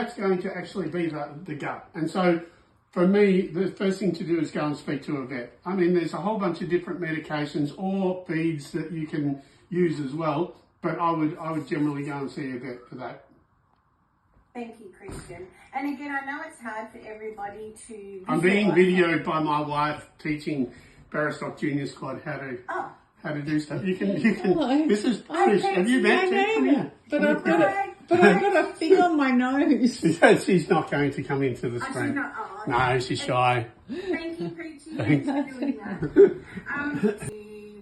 That's going to actually be the gut. And so for me, the first thing to do is go and speak to a vet. I mean, there's a whole bunch of different medications or feeds that you can use as well, but I would generally go and see a vet for that. Thank you, Christian. And again, I know it's hard for everybody to... I'm being videoed by my wife teaching Barristock Junior Squad how to do stuff. You can. Hello. This is Trish. Have you met her? But I've got a thing on my nose. She's not going to come into the screen. No, she's shy. Thank you, Preachy, for doing that.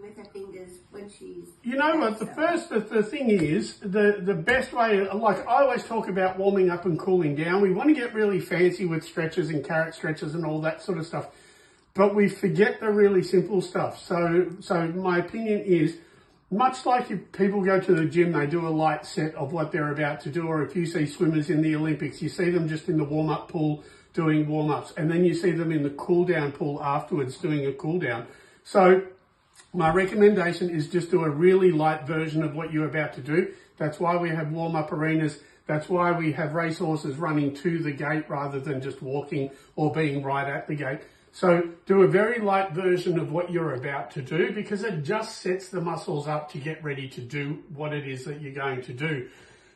With her fingers when she's... You know what, the thing is, the best way, like I always talk about warming up and cooling down. We want to get really fancy with stretches and carrot stretches and all that sort of stuff. But we forget the really simple stuff. So my opinion is, much like if people go to the gym, they do a light set of what they're about to do, or if you see swimmers in the Olympics, you see them just in the warm-up pool doing warm-ups, and then you see them in the cool-down pool afterwards doing a cool-down. So my recommendation is just do a really light version of what you're about to do. That's why we have warm-up arenas. That's why we have racehorses running to the gate rather than just walking or being right at the gate. So do a very light version of what you're about to do, because it just sets the muscles up to get ready to do what it is that you're going to do.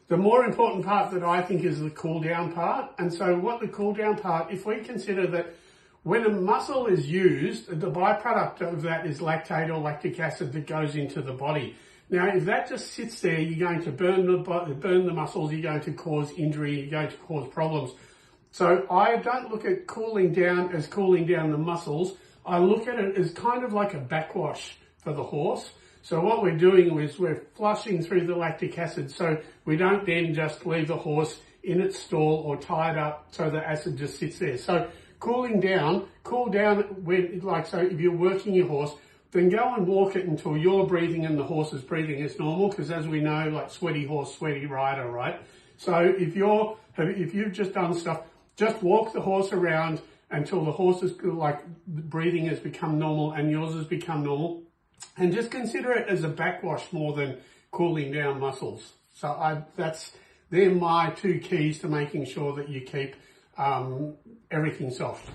The more important part that I think is the cool down part. And so what the cool down part, if we consider that when a muscle is used, the byproduct of that is lactate or lactic acid that goes into the body. Now, if that just sits there, you're going to burn the muscles, you're going to cause injury, you're going to cause problems. So I don't look at cooling down as cooling down the muscles. I look at it as kind of like a backwash for the horse. So what we're doing is we're flushing through the lactic acid, so we don't then just leave the horse in its stall or tied up so the acid just sits there. So cool down when, like, so if you're working your horse, then go and walk it until you're breathing and the horse is breathing as normal, because as we know, like sweaty horse, sweaty rider, right? So if you've just done stuff, just walk the horse around until the horse's like breathing has become normal and yours has become normal, and just consider it as a backwash more than cooling down muscles. So they're my two keys to making sure that you keep everything soft.